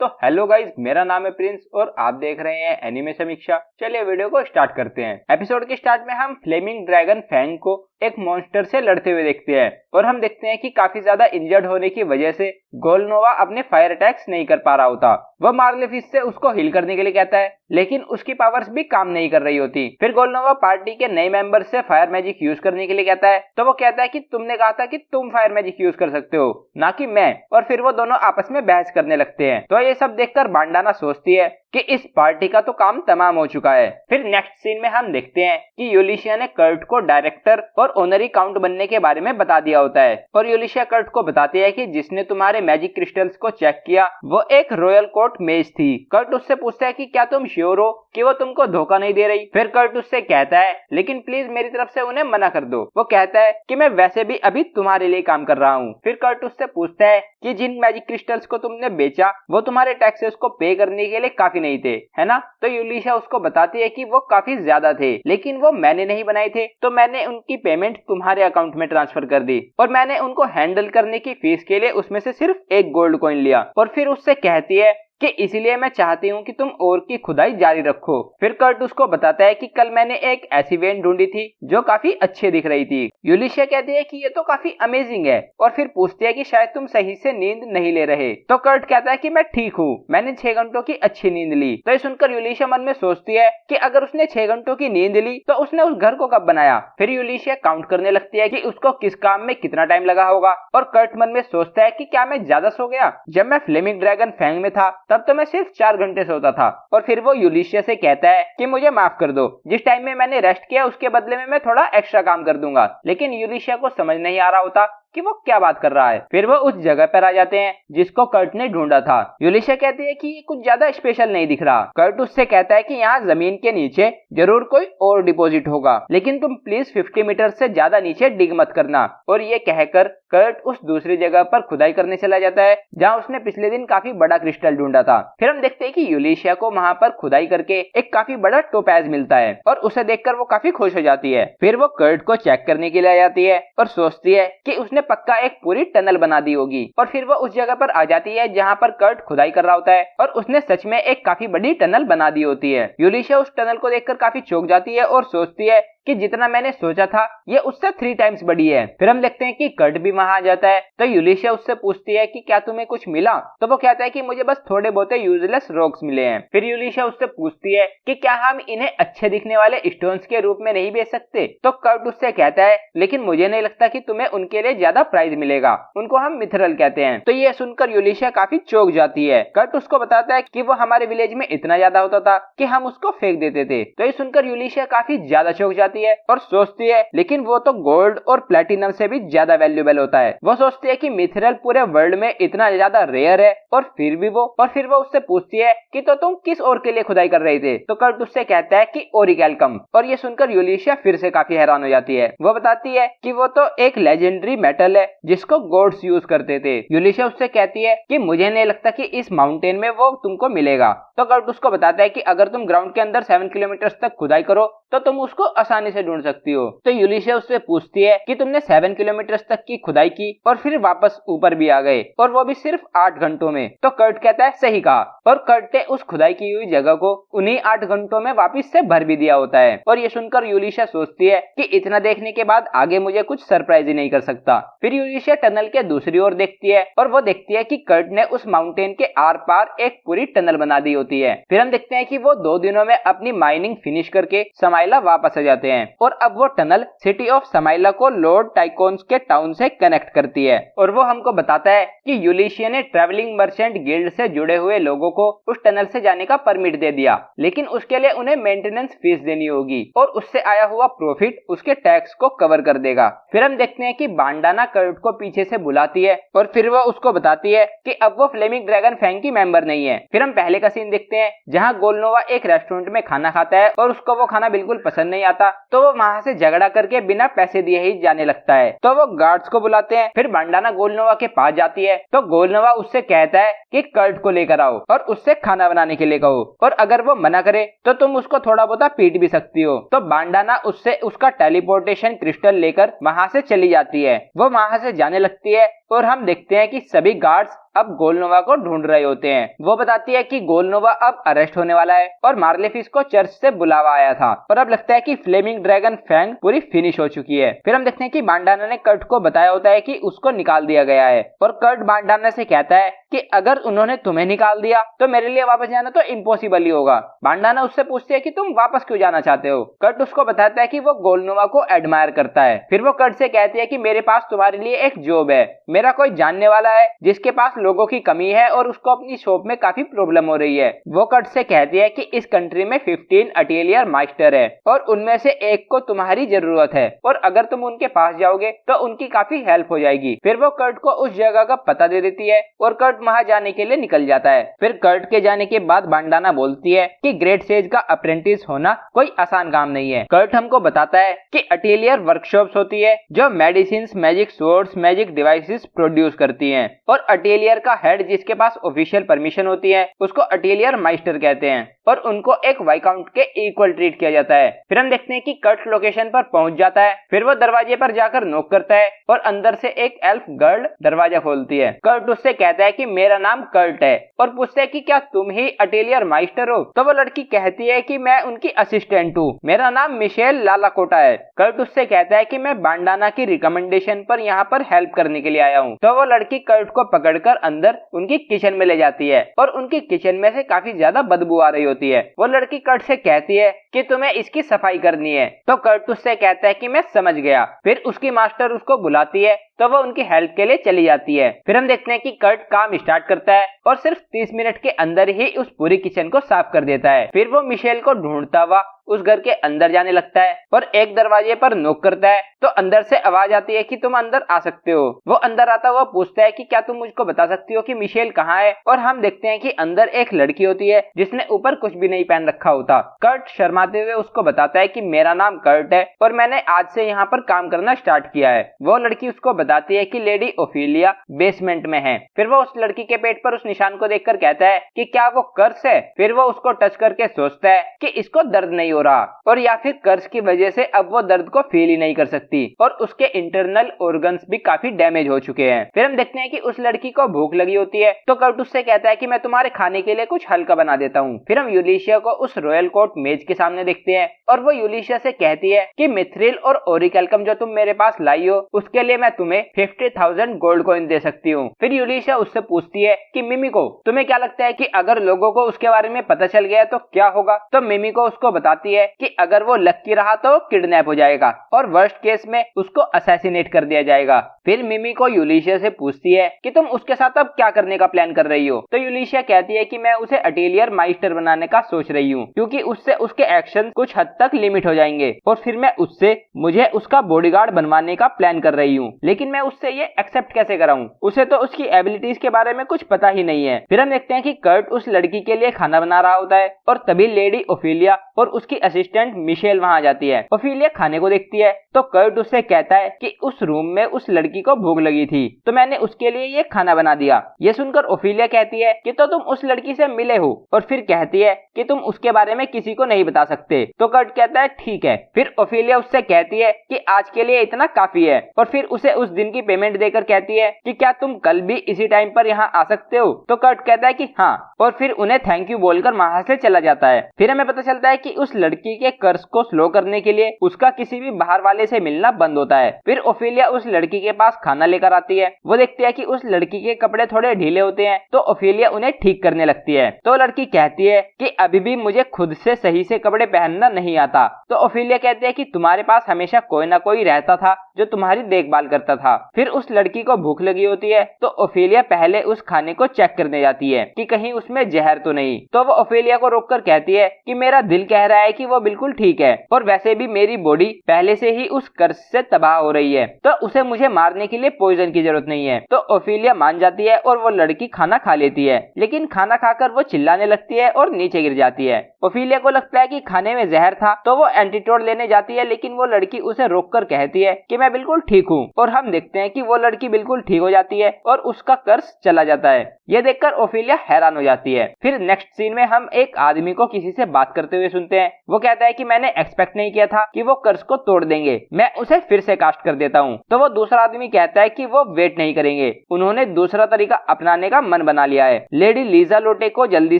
तो hello guys, मेरा नाम है प्रिंस और आप देख रहे हैं एनिमे समीक्षा। चलिए वीडियो को स्टार्ट करते हैं। एपिसोड के स्टार्ट में हम फ्लेमिंग ड्रैगन फैंग को एक मॉन्स्टर से लड़ते हुए देखते हैं और हम देखते हैं कि काफी ज्यादा इंजर्ड होने की वजह से गोलनोवा अपने फायर अटैक्स नहीं कर पा रहा होता। वह मार्लेफिस से उसको हील करने के लिए कहता है, लेकिन उसकी पावर्स भी काम नहीं कर रही होती। फिर गोलनोवा पार्टी के नए मेंबर से फायर मैजिक यूज करने के लिए कहता है, तो वो कहता है कि तुमने कहा था कि तुम फायर मैजिक यूज कर सकते हो, ना कि मैं। और फिर वो दोनों आपस में बहस करने लगते हैं। तो ये सब देखकर बांडाना सोचती है कि इस पार्टी का तो काम तमाम हो चुका है। फिर नेक्स्ट सीन में हम देखते हैं कि यूलिशिया ने कर्ट को डायरेक्टर और ऑनरी काउंट बनने के बारे में बता दिया होता है और यूलिशिया कर्ट को बताती है कि जिसने तुम्हारे मैजिक क्रिस्टल्स को चेक किया वो एक रॉयल कोर्ट मेज थी। कर्ट उससे पूछता है कि क्या तुम श्योर हो कि वो तुमको धोखा नहीं दे रही। फिर कर्ट उससे कहता है, लेकिन प्लीज मेरी तरफ से उन्हें मना कर दो। वो कहता है कि मैं वैसे भी अभी तुम्हारे लिए काम कर रहा हूँ। फिर कर्ट उससे पूछता है कि जिन मैजिक क्रिस्टल्स को तुमने बेचा वो तुम्हारे टैक्सेस को पे करने के लिए काफी नहीं थे, है ना? तो यूलिशिया उसको बताती है कि वो काफी ज्यादा थे, लेकिन वो मैंने नहीं बनाए थे, तो मैंने उनकी पेमेंट तुम्हारे अकाउंट में ट्रांसफर कर दी और मैंने उनको हैंडल करने की फीस के लिए उसमें से सिर्फ एक गोल्ड कॉइन लिया। और फिर उससे कहती है कि इसलिए मैं चाहती हूँ कि तुम और की खुदाई जारी रखो। फिर कर्ट उसको बताता है कि कल मैंने एक ऐसी वेन ढूंढी थी जो काफी अच्छी दिख रही थी। यूलिशिया कहती है कि ये तो काफी अमेजिंग है और फिर पूछती है कि शायद तुम सही से नींद नहीं ले रहे। तो कर्ट कहता है कि मैं ठीक हूँ, मैंने 6 घंटों की अच्छी नींद ली। तो ये सुनकर यूलिशिया मन में सोचती है कि अगर उसने 6 घंटों की नींद ली तो उसने उस घर को कब बनाया। फिर यूलिशिया काउंट करने लगती है कि उसको किस काम में कितना टाइम लगा होगा और कर्ट मन में सोचता है कि क्या मैं ज्यादा सो गया? जब मैं फ्लेमिंग ड्रैगन फैंग में था तब तो मैं सिर्फ 4 घंटे सोता था। और फिर वो यूलिशिया से कहता है कि मुझे माफ कर दो, जिस टाइम में मैंने रेस्ट किया उसके बदले में मैं थोड़ा एक्स्ट्रा काम कर दूंगा। लेकिन यूलिशिया को समझ नहीं आ रहा होता कि वो क्या बात कर रहा है। फिर वो उस जगह पर आ जाते हैं जिसको कर्ट ने ढूंढा था। यूलिशिया कहती है कि ये कुछ ज्यादा स्पेशल नहीं दिख रहा। कर्ट उससे कहता है कि यहाँ जमीन के नीचे जरूर कोई और डिपॉजिट होगा, लेकिन तुम प्लीज 50 मीटर से ज्यादा नीचे डिग मत करना। और ये कहकर कर्ट उस दूसरी जगह पर खुदाई करने चला जाता है जहाँ उसने पिछले दिन काफी बड़ा क्रिस्टल ढूंढा था। फिर हम देखते हैं कि यूलिशिया को वहाँ पर खुदाई करके एक काफी बड़ा टोपैज मिलता है और उसे देखकर वो काफी खुश हो जाती है। फिर वो कर्ट को चेक करने के लिए जाती है और सोचती है कि उसने पक्का एक पूरी टनल बना दी होगी। और फिर वो उस जगह पर आ जाती है जहाँ पर कर्ट खुदाई कर रहा होता है और उसने सच में एक काफी बड़ी टनल बना दी होती है। यूलिशिया उस टनल को देखकर काफी चौंक जाती है और सोचती है कि जितना मैंने सोचा था ये उससे 3 टाइम्स बड़ी है। फिर हम देखते हैं कि कर्ट भी वहां आ जाता है। तो यूलिशिया उससे पूछती है कि क्या तुम्हें कुछ मिला? तो वो कहता है कि मुझे बस थोड़े बहुत यूजलेस रॉक्स मिले हैं। फिर यूलिशिया उससे पूछती है कि क्या हम इन्हें अच्छे दिखने वाले स्टोन्स के रूप में नहीं बेच सकते? तो कर्ट उससे कहता है, लेकिन मुझे नहीं लगता कि तुम्हें उनके लिए ज्यादा प्राइस मिलेगा, उनको हम मिथरल कहते हैं। तो ये सुनकर यूलिशिया काफी चौंक जाती है। कर्ट उसको बताता है कि वो हमारे विलेज में इतना ज्यादा होता था कि हम उसको फेंक देते थे। तो ये सुनकर यूलिशिया काफी ज्यादा चौंक जाती है और सोचती है लेकिन वो तो गोल्ड और प्लेटिनम से भी ज्यादा वैल्यूएबल होता है। वो सोचती है कि मिथरल पूरे वर्ल्ड में इतना ज्यादा रेयर है और फिर वो उससे पूछती है कि तो तुम किस और के लिए खुदाई कर रहे थे? तो कर्ट उससे कहता है कि ओरिकैल्कम। और ये सुनकर यूलिशिया फिर से काफी हैरान हो जाती है। वो बताती है कि वो तो एक लेजेंडरी मेटल है जिसको गॉड्स यूज करते थे। यूलिशिया उससे कहती है कि मुझे नहीं लगता कि इस माउंटेन में वो तुमको मिलेगा। तो कर्ट उसको बताता है कि अगर तुम ग्राउंड के अंदर 7 किलोमीटर तक खुदाई करो तो तुम उसको आसानी से ढूंढ सकती हो। तो यूलिशिया उससे पूछती है कि तुमने 7 किलोमीटर तक की खुदाई की और फिर वापस ऊपर भी आ गए और वो भी सिर्फ 8 घंटों में। तो कर्ट कहता है सही कहा। और कर्ट ने उस खुदाई की हुई जगह को उन्हीं 8 घंटों में वापस से भर भी दिया होता है। और ये सुनकर यूलिशिया सोचती है कि इतना देखने के बाद आगे मुझे कुछ सरप्राइज ही नहीं कर सकता। फिर यूलिशिया टनल के दूसरी ओर देखती है और वो देखती है कि कर्ट ने उस माउंटेन के आर पार एक पूरी टनल बना दी होती है। फिर हम देखते हैं कि वो 2 दिनों में अपनी माइनिंग फिनिश करके समाइला वापस आ जाते हैं और अब वो टनल सिटी ऑफ समाइला को लॉर्ड टाइकोन्स के टाउन से कनेक्ट करती है। और वो हमको बताता है कि यूलिशिया ने ट्रैवलिंग मर्चेंट गिल्ड से जुड़े हुए लोगों को उस टनल से जाने का परमिट दे दिया, लेकिन उसके लिए उन्हें मेंटेनेंस फीस देनी होगी और उससे आया हुआ प्रॉफिट उसके टैक्स को कवर कर देगा। फिर हम देखते हैं कि बांडाना कर्ट को पीछे से बुलाती है और फिर वो उसको बताती है कि अब वो फ्लेमिंग ड्रैगन फैंग की मेंबर नहीं है। फिर हम पहले का सीन देखते हैं जहाँ गोलनोवा एक रेस्टोरेंट में खाना खाता है और उसको वो खाना बिल्कुल पसंद नहीं आता, तो वो वहाँ से झगड़ा करके बिना पैसे दिए ही जाने लगता है। तो वो गार्ड्स को बुलाते हैं। फिर बांडाना गोलनोवा के पास जाती है तो गोलनोवा उससे कहता है कि कर्ट को लेकर आओ और उससे खाना बनाने के लिए कहो, और अगर वो मना करे तो तुम उसको थोड़ा बहुत पीट भी सकती हो। तो बांडाना उससे उसका टेलीपोर्टेशन क्रिस्टल लेकर वहाँ से चली जाती है। वो वहाँ से जाने लगती है और हम देखते हैं कि सभी गार्ड्स अब गोलनोवा को ढूंढ रहे होते हैं। वो बताती है कि गोलनोवा अब अरेस्ट होने वाला है और मार्लेफिस को चर्च से बुलावा आया था और अब लगता है कि फ्लेमिंग ड्रैगन फैंग पूरी फिनिश हो चुकी है। फिर हम देखते हैं कि बांडाना ने कर्ट को बताया होता है कि उसको निकाल दिया गया है और कर्ट बांडाना से कहता है कि अगर उन्होंने तुम्हें निकाल दिया तो मेरे लिए वापस जाना तो इम्पॉसिबल ही होगा। बांडाना उससे पूछती है कि तुम वापस क्यों जाना चाहते हो। कर्ट उसको बताता है कि वो गोलनोवा को एडमायर करता है। फिर वो कर्ट से कहती है कि मेरे पास तुम्हारे लिए एक जॉब है। मेरा कोई जानने वाला है जिसके पास लोगों की कमी है और उसको अपनी शॉप में काफी प्रॉब्लम हो रही है। वो कर्ट से कहती है कि इस कंट्री में 15 अटेलियर मास्टर है और उनमें से एक को तुम्हारी जरूरत है और अगर तुम उनके पास जाओगे तो उनकी काफी हेल्प हो जाएगी। फिर वो कर्ट को उस जगह का पता दे देती है और कर्ट वहां जाने के लिए निकल जाता है। फिर कर्ट के जाने के बाद बांडाना बोलती है कि ग्रेट सेज का अप्रेंटिस होना कोई आसान काम नहीं है। कर्ट हमको बताता है कि अटेलियर वर्कशॉप्स होती है जो medicine, magic source, magic devices produce करती हैं और अटेलियर का हेड जिसके पास ऑफिशियल परमिशन होती है उसको अटेलियर मास्टर कहते हैं और उनको एक वाइकाउंट के इक्वल ट्रीट किया जाता है। फिर हम देखते हैं कि कर्ट लोकेशन पर पहुंच जाता है। फिर वो दरवाजे पर जाकर नॉक करता है और अंदर से एक एल्फ गर्ल दरवाजा खोलती है। कर्ट उससे कहता है कि मेरा नाम कर्ट है और पूछता है कि क्या तुम ही अटेलियर मास्टर हो। तो वो लड़की कहती है कि मैं उनकी असिस्टेंट हूँ, मेरा नाम मिशेल लालाकोटा है। कर्ट उससे कहता है कि मैं बांडाना की रिकमेंडेशन पर यहाँ पर हेल्प करने के लिए आया हूँ। तो वो लड़की कर्ट को पकड़कर अंदर उनकी किचन में ले जाती है और उनकी किचन में से काफी ज्यादा बदबू आ रही होती है। वो लड़की कर्ट से कहती है कि तुम्हें इसकी सफाई करनी है। तो कर्ट उससे कहता है कि मैं समझ गया। फिर उसकी मास्टर उसको बुलाती है तो वो उनकी हेल्प के लिए चली जाती है। फिर हम देखते हैं कि कर्ट काम स्टार्ट करता है और सिर्फ 30 मिनट के अंदर ही उस पूरी किचन को साफ कर देता है। फिर वो मिशेल को ढूंढता हुआ उस घर के अंदर जाने लगता है और एक दरवाजे पर नॉक करता है तो अंदर से आवाज आती है कि तुम अंदर आ सकते हो। वो अंदर आता हुआ पूछता है कि क्या तुम मुझको बता सकती हो कि मिशेल कहाँ है। और हम देखते हैं कि अंदर एक लड़की होती है जिसने ऊपर कुछ भी नहीं पहन रखा होता। कर्ट शर्माते हुए उसको बताता है कि मेरा नाम कर्ट है और मैंने आज से यहाँ पर काम करना स्टार्ट किया है। वो लड़की उसको बताती है कि लेडी ओफिलिया बेसमेंट में है। फिर वो उस लड़की के पेट पर उस निशान को देखकर कहता है कि क्या वो कर्स है। फिर वो उसको टच करके सोचता है कि इसको दर्द नहीं हो रहा और या फिर कर्स की वजह से अब वो दर्द को फील ही नहीं कर सकती और उसके इंटरनल ऑर्गन्स भी काफी डैमेज हो चुके हैं। फिर हम देखते हैं कि उस लड़की को भूख लगी होती है तो कर्ट उससे कहता है कि मैं तुम्हारे खाने के लिए कुछ हल्का बना देता हूँ। फिर हम यूलिशिया को उस रॉयल कोर्ट मेज के सामने देखते हैं और वो यूलिशिया से कहती है कि मिथ्रिल और ओरिकैल्कम जो तुम मेरे पास लाई हो उसके लिए मैं तुम्हें 50,000 गोल्ड कॉइन दे सकती हूँ। फिर यूलिशिया उससे पूछती है कि मिमिको तुम्हें क्या लगता है कि अगर लोगों को उसके बारे में पता चल गया तो क्या होगा। तो मिमिको उसको बताती है कि अगर वो लक्की रहा तो किडनैप हो जाएगा और वर्स्ट केस में उसको असैसिनेट कर दिया जाएगा। फिर मिमिको यूलिशिया से पूछती है कि तुम उसके साथ अब क्या करने का प्लान कर रही हो। तो यूलिशिया कहती है कि मैं उसे अटेलियर मास्टर बनाने का सोच रही हूँ क्योंकि उससे उसके एक्शन कुछ हद तक लिमिट हो जाएंगे और फिर मैं उससे मुझे उसका बॉडीगार्ड बनवाने का प्लान कर रही हूँ। लेकिन मैं उससे ये एक्सेप्ट कैसे कराऊं, उसे तो उसकी एबिलिटीज के बारे में कुछ पता ही नहीं है। फिर हम देखते हैं कि कर्ट उस लड़की के लिए खाना बना रहा होता है और तभी लेडी ओफिलिया और उसकी असिस्टेंट मिशेल वहां आ जाती है। ओफिलिया खाने को देखती है तो कर्ट उससे कहता है कि उस रूम में उस लड़की को भूख लगी थी तो मैंने उसके लिए ये खाना बना दिया। ये सुनकर ओफिलिया कहती है कि तो तुम उस लड़की से मिले हो और फिर कहती है कि तुम उसके बारे में किसी को नहीं बता सकते। तो कर्ट कहता है ठीक है। फिर ओफिलिया उससे कहती है कि आज के लिए इतना काफी है और फिर उसे उस दिन की पेमेंट देकर कहती है कि क्या तुम कल भी इसी टाइम पर यहाँ आ सकते हो। तो कर्ट कहता है कि हाँ और फिर उन्हें थैंक यू बोलकर वहां से चला जाता है। फिर हमें पता चलता है कि उस लड़की के कर्ज को स्लो करने के लिए उसका किसी भी बाहर वाले से मिलना बंद होता है। फिर ओफिलिया उस लड़की के पास खाना लेकर आती है। वो देखती है कि उस लड़की के कपड़े थोड़े ढीले होते हैं तो ओफिलिया उन्हें ठीक करने लगती है। तो लड़की कहती है कि अभी भी मुझे खुद से सही से कपड़े पहनना नहीं आता। तो ओफिलिया कहती है कि तुम्हारे पास हमेशा कोई ना कोई रहता था जो तुम्हारी देखभाल करता था। फिर उस लड़की को भूख लगी होती है तो ओफिलिया पहले उस खाने को चेक करने जाती है कि कहीं उसमें जहर तो नहीं। तो वो ओफिलिया को रोककर कहती है कि मेरा दिल कह रहा है कि वो बिल्कुल ठीक है और वैसे भी मेरी बॉडी पहले से ही उस कर्ज से तबाह हो रही है तो उसे मुझे मारने के लिए पॉइजन की जरूरत नहीं है। तो ओफिलिया मान जाती है और वो लड़की खाना खा लेती है। लेकिन खाना खाकर वो चिल्लाने लगती है और नीचे गिर जाती है। ओफिलिया को लगता है कि खाने में जहर था तो वो एंटीडोट लेने जाती है लेकिन वो लड़की उसे रोककर कहती है कि मैं बिल्कुल ठीक हूँ। और हम देखते हैं कि वो लड़की बिल्कुल ठीक हो जाती है और उसका कर्ज चला जाता है। ये देखकर ओफिलिया हैरान हो जाती है। फिर नेक्स्ट सीन में हम एक आदमी को किसी से बात करते हुए सुनते हैं। वो कहता है कि मैंने एक्सपेक्ट नहीं किया था कि वो कर्ज को तोड़ देंगे, मैं उसे फिर से कास्ट कर देता हूँ। तो वो दूसरा आदमी कहता है कि वो वेट नहीं करेंगे, उन्होंने दूसरा तरीका अपनाने का मन बना लिया है, लेडी लीजा लोटे को जल्दी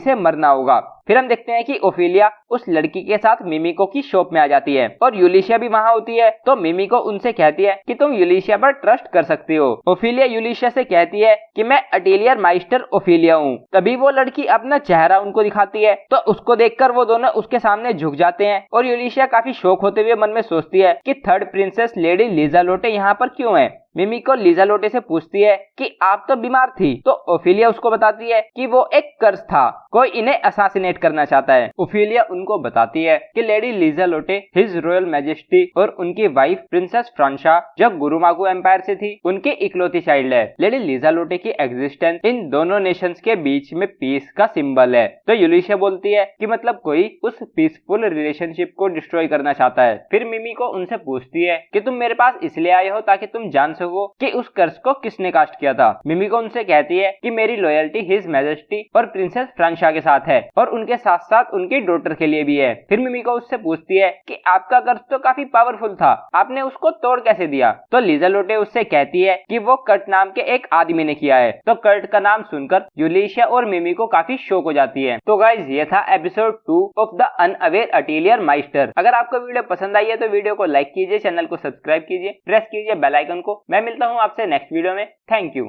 से मरना होगा। फिर हम देखते हैं कि ओफिलिया उस लड़की के साथ मिमिको की शॉप में आ जाती है और यूलिशिया भी वहाँ होती है। तो मिमिको उनसे कहती है कि तुम यूलिशिया पर ट्रस्ट कर सकती हो। ओफिलिया यूलिशिया से कहती है कि मैं अटेलियर माइस्टर ओफिलिया हूँ। तभी वो लड़की अपना चेहरा उनको दिखाती है, तो उसको देखकर वो दोनों उसके सामने झुक जाते हैं और यूलिशिया काफी शौक होते हुए मन में सोचती है कि थर्ड प्रिंसेस लेडी लीजा लोटे यहाँ पर क्यों है। मिमिको लीजा लोटे से पूछती है कि आप तो बीमार थी, तो ओफिलिया उसको बताती है कि वो एक कर्ज था, कोई इन्हें असैसिनेट करना चाहता है। ओफिलिया उनको बताती है कि लेडी लीजा लोटे हिज रॉयल मैजेस्टी और उनकी वाइफ प्रिंसेस फ्रांशा जो गुरुमागु एम्पायर से थी, उनकी इकलौती चाइल्ड है। लेडी लीजा लोटे की एग्जिस्टेंस इन दोनों नेशंस के बीच में पीस का सिंबल है। तो यूलिशिया बोलती है कि मतलब कोई उस पीसफुल रिलेशनशिप को डिस्ट्रॉय करना चाहता है। फिर मिमिको उनसे पूछती है कि तुम मेरे पास इसलिए आए हो ताकि तुम जान कि उस कर्ज को किसने कास्ट किया था। मिमिको उनसे कहती है कि मेरी लॉयल्टी हिज मैजेस्टी और प्रिंसेस फ्रांशा के साथ है और उनके साथ साथ उनकी डॉटर के लिए भी है। फिर मिमिको उससे पूछती है कि आपका कर्ज तो काफी पावरफुल था, आपने उसको तोड़ कैसे दिया। तो लीजा लोटे उससे कहती है कि वो कर्ट नाम के एक आदमी ने किया है। तो कर्ट का नाम सुनकर यूलिशिया और मिमिको काफी शॉक हो जाती है। तो गाइज ये था एपिसोड 2 ऑफ द अनअवेयर अटेलियर माइस्टर। अगर आपको वीडियो पसंद आई है तो वीडियो को लाइक कीजिए, चैनल को सब्सक्राइब कीजिए, प्रेस कीजिए बेल आइकन को। मैं मिलता हूँ आपसे नेक्स्ट वीडियो में। Thank you.